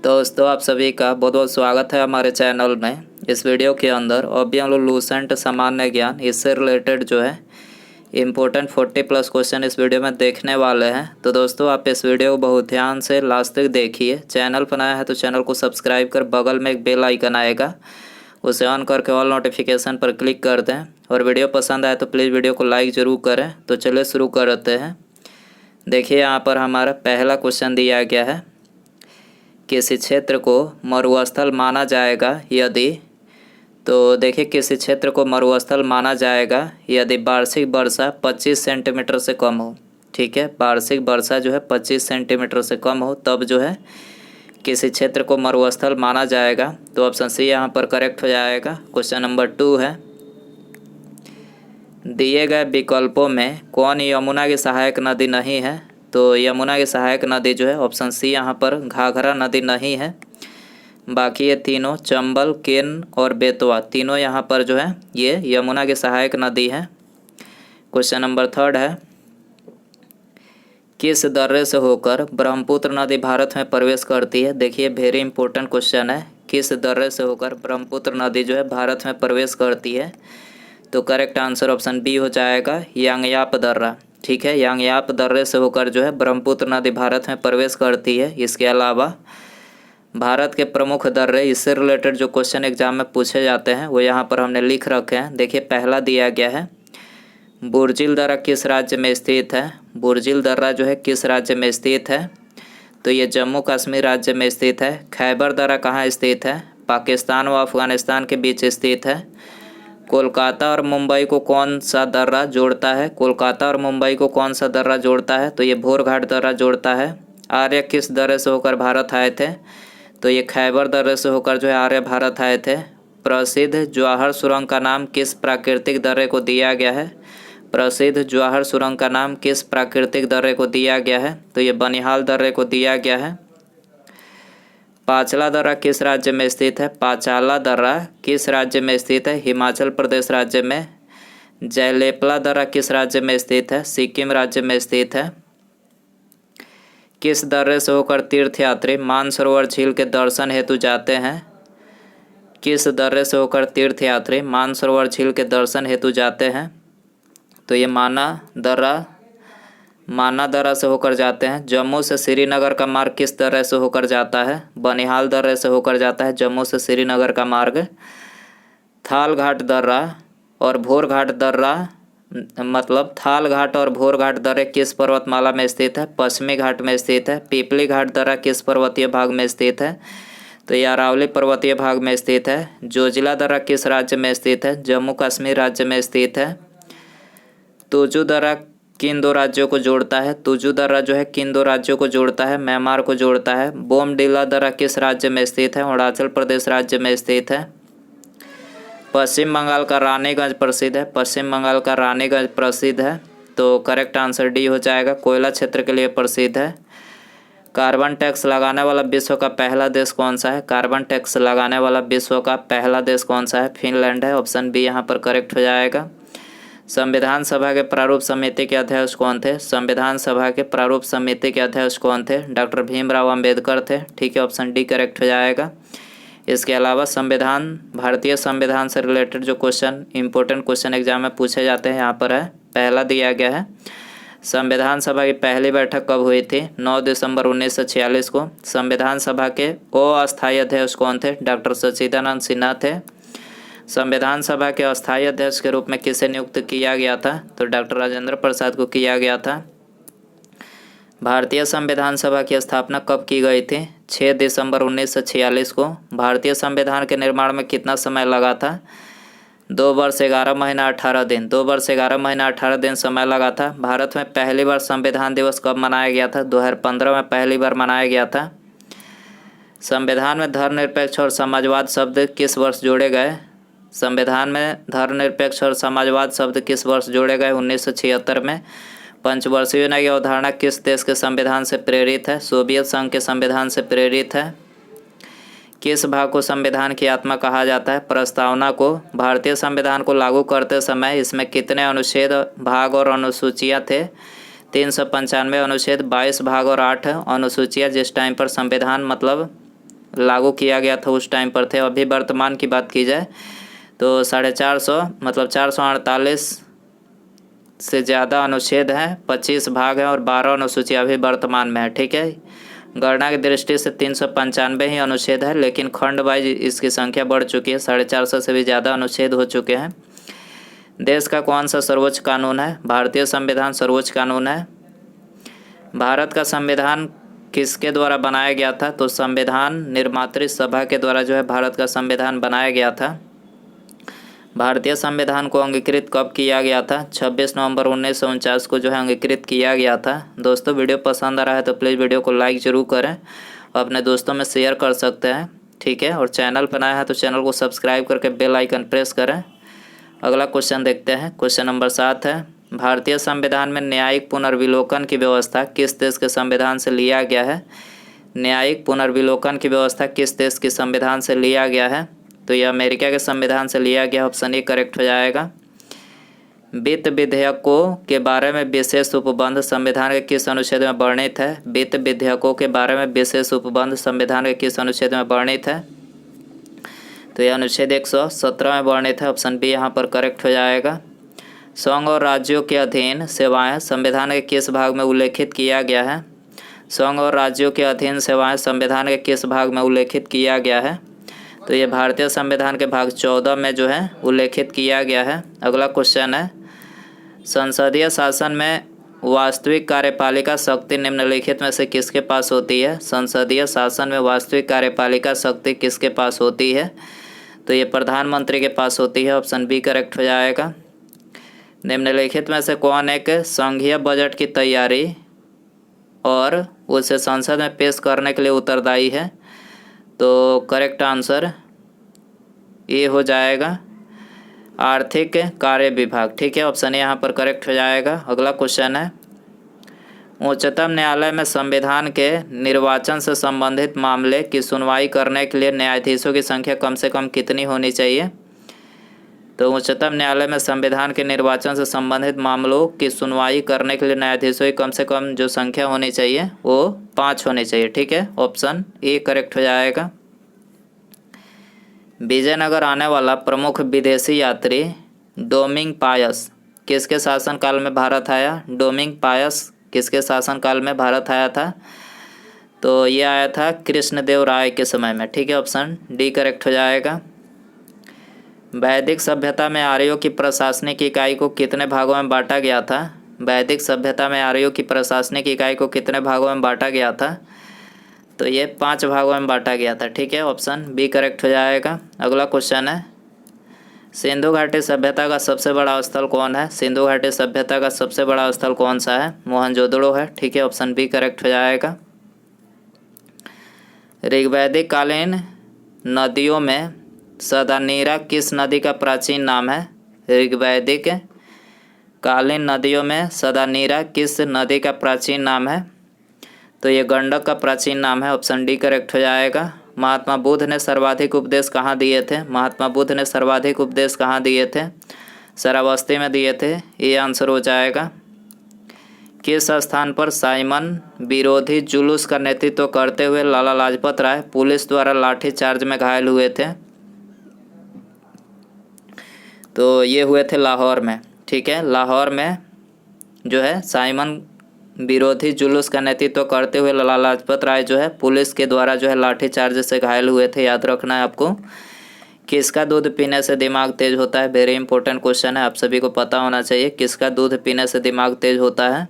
दोस्तों आप सभी का बहुत बहुत स्वागत है हमारे चैनल में। इस वीडियो के अंदर ऑब्लिंग सामान्य ज्ञान इससे रिलेटेड जो है इम्पोर्टेंट 40+ क्वेश्चन इस वीडियो में देखने वाले हैं। तो दोस्तों आप इस वीडियो को बहुत ध्यान से लास्ट तक देखिए। चैनल पर नया है तो चैनल को सब्सक्राइब कर बगल में एक बेल आइकन आएगा, उसे ऑन करके ऑल नोटिफिकेशन पर क्लिक कर दें। और वीडियो पसंद आए तो प्लीज़ वीडियो को लाइक ज़रूर करें। तो चलिए शुरू करते हैं। देखिए यहाँ पर हमारा पहला क्वेश्चन दिया गया है, किसी क्षेत्र को मरुस्थल माना जाएगा यदि, तो देखिए किसी क्षेत्र को मरुस्थल माना जाएगा यदि वार्षिक वर्षा 25 सेंटीमीटर से कम हो। ठीक है, वार्षिक वर्षा जो है 25 सेंटीमीटर से कम हो तब जो है किसी क्षेत्र को मरुस्थल माना जाएगा। तो ऑप्शन सी यहाँ पर करेक्ट हो जाएगा। क्वेश्चन नंबर 2 है, दिए गए विकल्पों में कौन यमुना की सहायक नदी नहीं है। तो यमुना की सहायक नदी जो है ऑप्शन सी यहाँ पर घाघरा नदी नहीं है। बाकी ये तीनों चंबल, केन और बेतवा तीनों यहाँ पर जो है ये यमुना की सहायक नदी है। क्वेश्चन नंबर 3 है, किस दर्रे से होकर ब्रह्मपुत्र नदी भारत में प्रवेश करती है। देखिए वेरी इंपॉर्टेंट क्वेश्चन है, किस दर्रे से होकर ब्रह्मपुत्र नदी जो है भारत में प्रवेश करती है। तो करेक्ट आंसर ऑप्शन बी हो जाएगा, यांगयाप दर्रा। ठीक है, यांगयाप दर्रे से होकर जो है ब्रह्मपुत्र नदी भारत में प्रवेश करती है। इसके अलावा भारत के प्रमुख दर्रे, इससे रिलेटेड जो क्वेश्चन एग्जाम में पूछे जाते हैं वो यहाँ पर हमने लिख रखे हैं। देखिए पहला दिया गया है, बुर्जिल दर्रा किस राज्य में स्थित है। बुर्जिल दर्रा जो है किस राज्य में स्थित है, तो ये जम्मू कश्मीर राज्य में स्थित है। खैबर दर्रा कहाँ स्थित है, पाकिस्तान व अफगानिस्तान के बीच स्थित है। कोलकाता और मुंबई को कौन सा दर्रा जोड़ता है। कोलकाता और मुंबई को कौन सा दर्रा जोड़ता है, तो ये भोरघाट दर्रा जोड़ता है। आर्य किस दर्रे से होकर भारत आए थे, तो ये खैबर दर्रे से होकर जो है आर्य भारत आए थे। प्रसिद्ध जवाहर सुरंग का नाम किस प्राकृतिक दर्रे को दिया गया है। प्रसिद्ध जवाहर सुरंग का नाम किस प्राकृतिक दर्रे को दिया गया है, तो ये बनिहाल दर्रे को दिया गया है। पांचला दर्रा किस राज्य में स्थित है। पांचाला दर्रा किस राज्य में स्थित है, हिमाचल प्रदेश राज्य में। जयलेपला दर्रा किस राज्य में स्थित है, सिक्किम राज्य में स्थित है। किस दर्रे से होकर तीर्थयात्री मानसरोवर झील के दर्शन हेतु जाते हैं। किस दर्रे से होकर तीर्थयात्री मानसरोवर झील के दर्शन हेतु जाते हैं, तो ये माना दर्रा से होकर जाते हैं। जम्मू से श्रीनगर का मार्ग किस दर्रे से होकर जाता है, बनिहाल दर्रे से होकर जाता है जम्मू से श्रीनगर का मार्ग। थालघाट दर्रा और भोरघाट दर्रा, मतलब थालघाट और भोरघाट दर्रे किस पर्वतमाला में स्थित है, पश्चिमी घाट में स्थित है। पिपली घाट दर्रा किस पर्वतीय भाग में स्थित है, तो ये अरावली पर्वतीय भाग में स्थित है। जोजिला दर्रा किस राज्य में स्थित है, जम्मू कश्मीर राज्य में स्थित है। तुजू दर्रा किन दो राज्यों को जोड़ता है। तुजू दर्रा जो है किन दो राज्यों को जोड़ता है, म्यांमार को जोड़ता है। बोमडिला दर्रा किस राज्य में स्थित है, अरुणाचल प्रदेश राज्य में स्थित है। पश्चिम बंगाल का रानीगंज प्रसिद्ध है। पश्चिम बंगाल का रानीगंज प्रसिद्ध है, तो करेक्ट आंसर डी हो जाएगा, कोयला क्षेत्र के लिए प्रसिद्ध है। कार्बन टैक्स लगाने वाला विश्व का पहला देश कौन सा है। कार्बन टैक्स लगाने वाला विश्व का पहला देश कौन सा है, फिनलैंड है। ऑप्शन बी यहाँ पर करेक्ट हो जाएगा। संविधान सभा के प्रारूप समिति के अध्यक्ष कौन थे। संविधान सभा के प्रारूप समिति के अध्यक्ष कौन थे, डॉक्टर भीमराव अंबेडकर थे। ठीक है, ऑप्शन डी करेक्ट हो जाएगा। इसके अलावा भारतीय संविधान से रिलेटेड जो क्वेश्चन इंपॉर्टेंट क्वेश्चन एग्जाम में पूछे जाते हैं यहाँ पर है। पहला दिया गया है, संविधान सभा की पहली बैठक कब हुई थी, 9 दिसंबर 1946 को। संविधान सभा के अस्थायी अध्यक्ष कौन थे, डॉक्टर सच्चिदानंद सिन्हा थे। संविधान सभा के अस्थायी अध्यक्ष के रूप में किसे नियुक्त किया गया था, तो डॉक्टर राजेंद्र प्रसाद को किया गया था। भारतीय संविधान सभा की स्थापना कब की गई थी, 6 दिसंबर 1946 को। भारतीय संविधान के निर्माण में कितना समय लगा था, 2 वर्ष 11 महीना 18 दिन। 2 वर्ष 11 महीना 18 दिन समय लगा था। भारत में पहली बार संविधान दिवस कब मनाया गया था, 2015 में पहली बार मनाया गया था। संविधान में धर्मनिरपेक्ष और समाजवाद शब्द किस वर्ष जोड़े गए। संविधान में धर्मनिरपेक्ष और समाजवाद शब्द किस वर्ष जोड़े गए, 1976 में। पंचवर्षीय योजना की अवधारणा किस देश के संविधान से प्रेरित है, सोवियत संघ के संविधान से प्रेरित है। किस भाग को संविधान की आत्मा कहा जाता है, प्रस्तावना को। भारतीय संविधान को लागू करते समय इसमें कितने अनुच्छेद, भाग और अनुसूचियाँ थे, 395 अनुच्छेद, 22 भाग और 8 अनुसूचियाँ। जिस टाइम पर संविधान मतलब लागू किया गया था उस टाइम पर थे। अभी वर्तमान की बात की जाए तो 450 मतलब 448 से ज़्यादा अनुच्छेद हैं, 25 भाग हैं और 12 अनुसूची अभी वर्तमान में है। ठीक है, गणना की दृष्टि से 395 ही अनुच्छेद है, लेकिन खंड वाइज इसकी संख्या बढ़ चुकी है, 450 से भी ज़्यादा अनुच्छेद हो चुके हैं। देश का कौन सा सर्वोच्च कानून है? भारतीय संविधान सर्वोच्च कानून है। भारत का संविधान किसके द्वारा बनाया गया था? तो संविधान निर्मात्री सभा के द्वारा जो है भारत का संविधान बनाया गया था। भारतीय संविधान को अंगीकृत कब किया गया था? 26 नवंबर 1949 को जो है अंगीकृत किया गया था। दोस्तों वीडियो पसंद आ रहा है तो प्लीज़ वीडियो को लाइक ज़रूर करें, अपने दोस्तों में शेयर कर सकते हैं। ठीक है, और चैनल पर नया है तो चैनल को सब्सक्राइब करके बेल आइकन प्रेस करें। अगला क्वेश्चन देखते हैं। क्वेश्चन नंबर 7 है, भारतीय संविधान में न्यायिक पुनर्विलोकन की व्यवस्था किस देश के संविधान से लिया गया है? न्यायिक पुनर्विलोकन की व्यवस्था किस देश के संविधान से लिया गया है? तो यह अमेरिका के संविधान से लिया गया। ऑप्शन ए करेक्ट हो जाएगा। वित्त विधेयकों के बारे में विशेष उपबंध संविधान के किस अनुच्छेद में वर्णित है? वित्त विधेयकों के बारे में विशेष उपबंध संविधान के किस अनुच्छेद में वर्णित है? तो यह अनुच्छेद 117 में वर्णित है। ऑप्शन बी यहाँ पर करेक्ट हो जाएगा। संघ और राज्यों के अधीन सेवाएं संविधान के किस भाग में उल्लेखित किया गया है? संघ और राज्यों के अधीन सेवाएं संविधान के किस भाग में उल्लेखित किया गया है? तो ये भारतीय संविधान के भाग 14 में जो है उल्लेखित किया गया है। अगला क्वेश्चन है, संसदीय शासन में वास्तविक कार्यपालिका शक्ति निम्नलिखित में से किसके पास होती है? संसदीय शासन में वास्तविक कार्यपालिका शक्ति किसके पास होती है? तो ये प्रधानमंत्री के पास होती है। ऑप्शन बी करेक्ट हो जाएगा। निम्नलिखित में से कौन एक संघीय बजट की तैयारी और उसे संसद में पेश करने के लिए उत्तरदायी है? तो करेक्ट आंसर ये हो जाएगा आर्थिक कार्य विभाग। ठीक है, ऑप्शन ए यहाँ पर करेक्ट हो जाएगा। अगला क्वेश्चन है, उच्चतम न्यायालय में संविधान के निर्वाचन से संबंधित मामले की सुनवाई करने के लिए न्यायाधीशों की संख्या कम से कम कितनी होनी चाहिए? तो उच्चतम न्यायालय में संविधान के निर्वाचन से संबंधित मामलों की सुनवाई करने के लिए न्यायाधीशों की कम से कम जो संख्या होनी चाहिए वो 5 होनी चाहिए। ठीक है, ऑप्शन ए करेक्ट हो जाएगा। विजयनगर आने वाला प्रमुख विदेशी यात्री डोमिंग पायस किसके शासनकाल में भारत आया? डोमिंग पायस किसके शासनकाल में भारत आया था? तो ये आया था कृष्णदेव राय के समय में। ठीक है, ऑप्शन डी करेक्ट हो जाएगा। वैदिक सभ्यता में आर्यों की प्रशासनिक इकाई को कितने भागों में बांटा गया था? वैदिक सभ्यता में आर्यों की प्रशासनिक इकाई को कितने भागों में बांटा गया था? तो ये 5 भागों में बांटा गया था। ठीक है, ऑप्शन बी करेक्ट हो जाएगा। अगला क्वेश्चन है, सिंधु घाटी सभ्यता का सबसे बड़ा स्थल कौन है? सिंधु घाटी सभ्यता का सबसे बड़ा स्थल कौन सा है? मोहनजोदड़ो है। ठीक है, ऑप्शन बी करेक्ट हो जाएगा। ऋग्वैदिक कालीन नदियों में सदानीरा किस नदी का प्राचीन नाम है? ऋग्वैदिक कालीन नदियों में सदानीरा किस नदी का प्राचीन नाम है? तो ये गंडक का प्राचीन नाम है। ऑप्शन डी करेक्ट हो जाएगा। महात्मा बुद्ध ने सर्वाधिक उपदेश कहाँ दिए थे? महात्मा बुद्ध ने सर्वाधिक उपदेश कहाँ दिए थे? शरावस्ती में दिए थे। ये आंसर हो जाएगा। किस स्थान पर साइमन विरोधी जुलूस का नेतृत्व करते हुए लाला लाजपत राय पुलिस द्वारा लाठी चार्ज में घायल हुए थे? तो ये हुए थे लाहौर में। ठीक है, लाहौर में जो है साइमन विरोधी जुलूस का नेतृत्व करते हुए लाला लाजपत राय जो है पुलिस के द्वारा जो है लाठी चार्ज से घायल हुए थे। याद रखना है आपको। किसका दूध पीने से दिमाग तेज होता है? वेरी इंपॉर्टेंट क्वेश्चन है, आप सभी को पता होना चाहिए। किसका दूध पीने से दिमाग तेज होता है?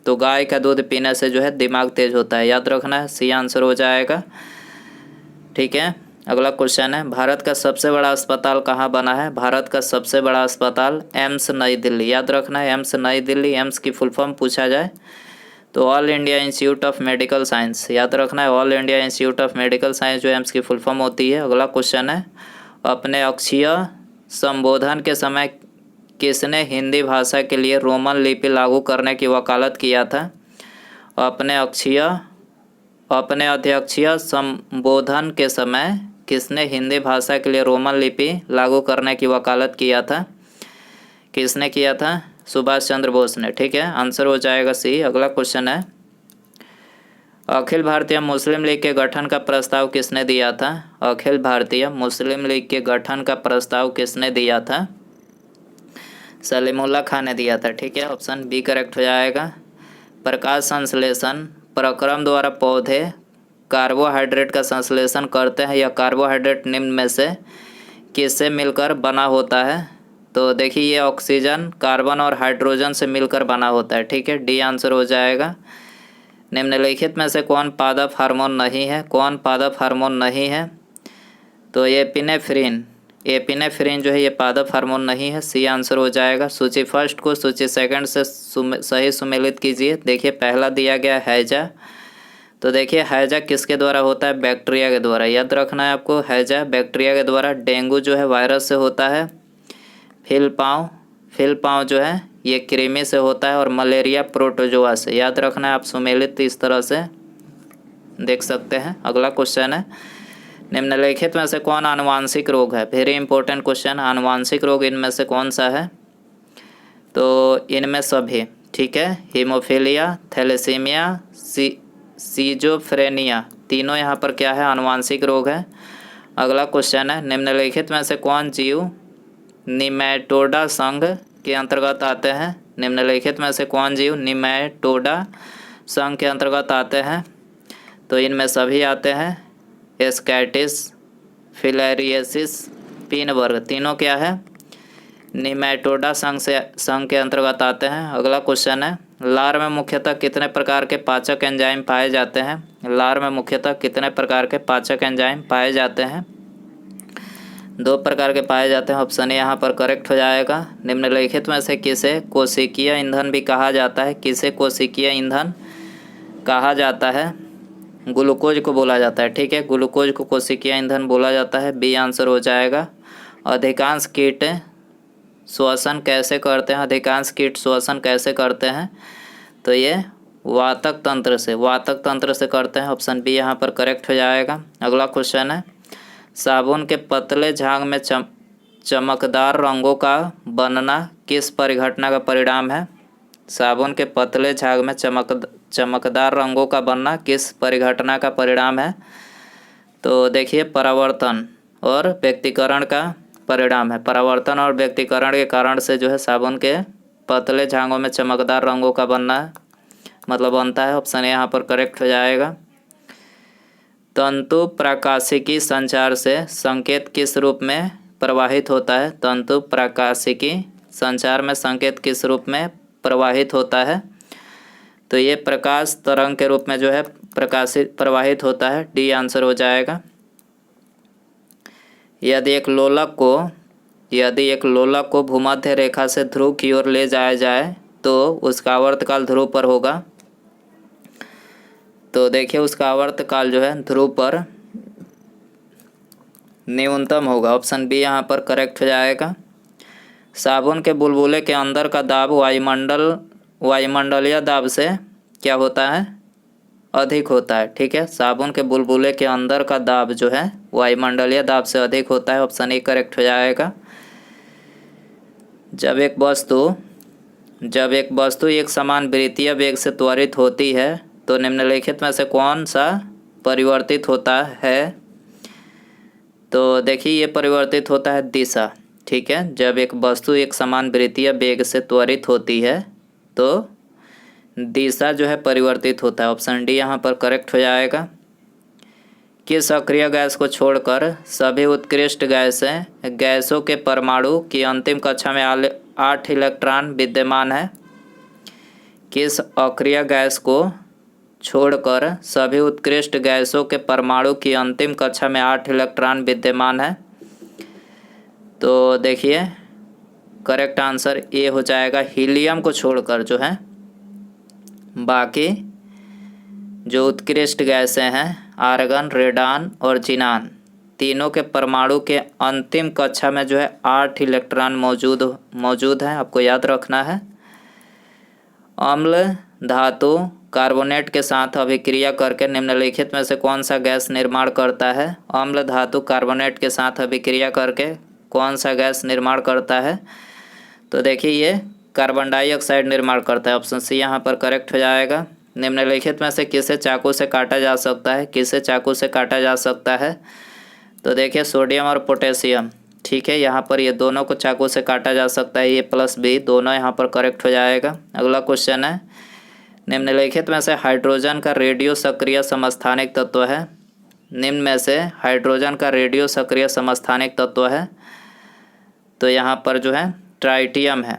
तो गाय का दूध पीने से जो है दिमाग तेज होता है। याद रखना है, सी आंसर हो जाएगा। ठीक है, अगला क्वेश्चन है, भारत का सबसे बड़ा अस्पताल कहाँ बना है? भारत का सबसे बड़ा अस्पताल एम्स नई दिल्ली। याद रखना है, एम्स नई दिल्ली। एम्स की फुल फॉर्म पूछा जाए तो all India institute of medical science. याद रखना है, all India institute of medical science जो एम्स की फुल फॉर्म होती है। अगला क्वेश्चन है, अपने अक्षीय संबोधन के समय किसने हिंदी भाषा के लिए रोमन लिपि लागू करने की वकालत किया था? अपने अध्यक्षीय संबोधन के समय किसने हिंदी भाषा के लिए रोमन लिपि लागू करने की वकालत किया था? किसने किया था? सुभाष चंद्र बोस ने। ठीक है, आंसर हो जाएगा सी। अगला क्वेश्चन है, अखिल भारतीय मुस्लिम लीग के गठन का प्रस्ताव किसने दिया था? अखिल भारतीय मुस्लिम लीग के गठन का प्रस्ताव किसने दिया था? सलीमुल्लाह खान ने दिया था। ठीक है, ऑप्शन बी करेक्ट हो जाएगा। प्रकाश संश्लेषण प्रक्रम द्वारा पौधे कार्बोहाइड्रेट का संश्लेषण करते हैं। यह कार्बोहाइड्रेट निम्न में से किससे मिलकर बना होता है? तो देखिए ये ऑक्सीजन, कार्बन और हाइड्रोजन से मिलकर बना होता है। ठीक है, डी आंसर हो जाएगा। निम्नलिखित में से कौन पादप हार्मोन नहीं है? कौन पादप हार्मोन नहीं है? तो एपिनेफ्रिन जो है ये पादप हार्मोन नहीं है। सी आंसर हो जाएगा। सूची फर्स्ट को सूची सेकंड से सही सुमेलित कीजिए। देखिए पहला दिया गया हैजा, तो देखिए हैजा किसके द्वारा होता है? बैक्टीरिया के द्वारा। याद रखना है आपको, हैजा बैक्टीरिया के द्वारा। डेंगू जो है वायरस से होता है। फिलपाँव जो है ये कृमि से होता है। और मलेरिया प्रोटोजोआ से। याद रखना है आप, सुमेलित इस तरह से देख सकते हैं। अगला क्वेश्चन है, निम्नलिखित में से कौन आनुवांशिक रोग है? Very important question. आनुवांशिक रोग इनमें से कौन सा है? तो इनमें सभी। ठीक है, हीमोफीलिया, थैलेसीमिया, सीजोफ्रेनिया, तीनों यहाँ पर क्या है? आनुवांशिक रोग है। अगला क्वेश्चन है, निम्नलिखित में से कौन जीव निमेटोडा संघ के अंतर्गत आते हैं? निम्नलिखित में से कौन जीव निमेटोडा संघ के अंतर्गत आते हैं? तो इनमें सभी आते हैं। एस्कैटिस, फिलेरियसिस, पिन वर्ग, तीनों क्या है? निमेटोडा संघ के अंतर्गत आते हैं। अगला क्वेश्चन है, लार में मुख्यतः कितने प्रकार के पाचक एंजाइम पाए जाते हैं? लार में मुख्यतः कितने प्रकार के पाचक एंजाइम पाए जाते हैं? 2 प्रकार के पाए जाते हैं। ऑप्शन ए यहाँ पर करेक्ट हो जाएगा। निम्नलिखित में से किसे कोशिकीय ईंधन भी कहा जाता है? किसे कोशिकीय ईंधन कहा जाता है? ग्लूकोज को बोला जाता है। ठीक है, ग्लूकोज को कोशिकीय ईंधन बोला जाता है। बी आंसर हो जाएगा। अधिकांश कीट श्वसन कैसे करते हैं? अधिकांश कीट श्वसन कैसे करते हैं? तो ये वातक तंत्र से करते हैं। ऑप्शन बी यहाँ पर करेक्ट हो जाएगा। अगला क्वेश्चन है, साबुन के पतले झाग में चमकदार रंगों का बनना किस परिघटना का परिणाम है? साबुन के पतले झाग में चमकदार रंगों का बनना किस परिघटना का परिणाम है? तो देखिए परावर्तन और व्यक्तीकरण का परिणाम है। परावर्तन और व्यक्तीकरण के कारण से जो है साबुन के पतले झागों में चमकदार रंगों का बनता है। ऑप्शन ए यहाँ पर करेक्ट हो जाएगा। तंतु प्रकाशिकी संचार से संकेत किस रूप में प्रवाहित होता है? तंतु प्रकाशिकी संचार में संकेत किस रूप में प्रवाहित होता है? तो ये प्रकाश तरंग के रूप में जो है प्रवाहित होता है। डी आंसर हो जाएगा। यदि एक लोलक को भूमध्य रेखा से ध्रुव की ओर ले जाया जाए तो उसका आवर्तकाल ध्रुव पर होगा। तो देखिए उसका आवर्तकाल जो है ध्रुव पर न्यूनतम होगा। ऑप्शन बी यहाँ पर करेक्ट हो जाएगा। साबुन के बुलबुले के अंदर का दाब वायुमंडलीय दाब से क्या होता है? अधिक होता है। ठीक है, साबुन के बुलबुले के अंदर का दाब जो है वायुमंडलीय दाब से अधिक होता है। ऑप्शन ए करेक्ट हो जाएगा। जब एक वस्तु एक समान वृत्तीय वेग से त्वरित होती है तो निम्नलिखित में से कौन सा परिवर्तित होता है? तो देखिए ये परिवर्तित होता है दिशा। ठीक है, जब एक वस्तु एक समान वृत्तीय वेग से त्वरित होती है तो दिशा जो है परिवर्तित होता है। ऑप्शन डी यहाँ पर करेक्ट हो जाएगा। किस अक्रिय गैस को छोड़कर सभी उत्कृष्ट गैसों के परमाणु की अंतिम कक्षा में 8 इलेक्ट्रॉन विद्यमान है? किस अक्रिय गैस को छोड़कर सभी उत्कृष्ट गैसों के परमाणु की अंतिम कक्षा में 8 इलेक्ट्रॉन विद्यमान है? तो देखिए करेक्ट आंसर ए हो जाएगा। हीलियम को छोड़कर जो है बाकी जो उत्कृष्ट गैसें हैं आर्गन, रेडान और जिनान, तीनों के परमाणु के अंतिम कक्षा में जो है 8 इलेक्ट्रॉन मौजूद हैं। आपको याद रखना है। अम्ल धातु कार्बोनेट के साथ अभिक्रिया करके निम्नलिखित में से कौन सा गैस निर्माण करता है? अम्ल धातु कार्बोनेट के साथ अभिक्रिया करके कौन सा गैस निर्माण करता है? तो देखिए ये कार्बन डाइऑक्साइड निर्माण करता है। ऑप्शन सी यहाँ पर करेक्ट हो जाएगा। निम्नलिखित में से किसे चाकू से काटा जा सकता है, किसे चाकू से काटा जा सकता है? तो देखिए सोडियम और पोटेशियम, ठीक है, यहाँ पर ये दोनों को चाकू से काटा जा सकता है, A+B दोनों यहाँ पर करेक्ट हो जाएगा। अगला क्वेश्चन है, निम्नलिखित में से हाइड्रोजन का रेडियो सक्रिय समस्थानिक तत्व है। निम्न में से हाइड्रोजन का रेडियो सक्रिय समस्थानिक तत्व है, तो यहाँ पर जो है ट्राइटियम है,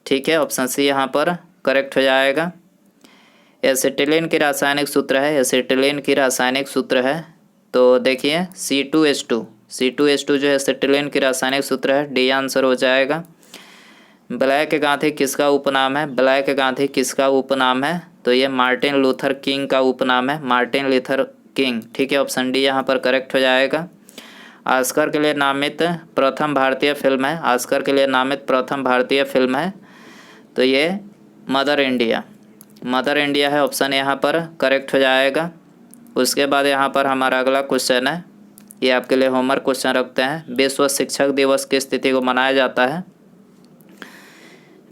ठीक है, ऑप्शन सी यहाँ पर करेक्ट हो जाएगा। एसिटिलीन की रासायनिक सूत्र है, एसिटिलीन की रासायनिक सूत्र है, तो देखिए C2H2 जो है एसिटिलीन की रासायनिक सूत्र है, डी आंसर हो जाएगा। ब्लैक गांधी किसका उपनाम है? ब्लैक गांधी किसका उपनाम है? तो ये मार्टिन लूथर किंग का उपनाम है, मार्टिन लूथर किंग, ठीक है, ऑप्शन डी यहाँ पर करेक्ट हो जाएगा। ऑस्कर के लिए नामित प्रथम भारतीय फिल्म है, ऑस्कर के लिए नामित प्रथम भारतीय फिल्म है, तो ये मदर इंडिया है, ऑप्शन यहाँ पर करेक्ट हो जाएगा। उसके बाद यहाँ पर हमारा अगला क्वेश्चन है, ये आपके लिए होमवर्क क्वेश्चन रखते हैं। विश्व शिक्षक दिवस किस तिथि को मनाया जाता है?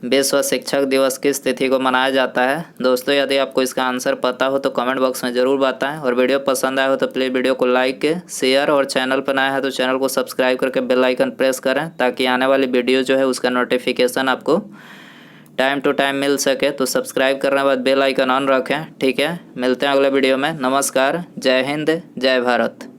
विश्व शिक्षक दिवस किस तिथि को मनाया जाता है? दोस्तों यदि आपको इसका आंसर पता हो तो कमेंट बॉक्स में ज़रूर बताएं, और वीडियो पसंद आया हो तो प्लीज़ वीडियो को लाइक शेयर, और चैनल पर नया है तो चैनल को सब्सक्राइब करके बेल आइकन प्रेस करें, ताकि आने वाली वीडियो जो है उसका नोटिफिकेशन आपको टाइम टू टाइम मिल सके। तो सब्सक्राइब करने के बाद बेल आइकन ऑन रखें, ठीक है। मिलते हैं अगले वीडियो में। नमस्कार, जय हिंद, जय भारत।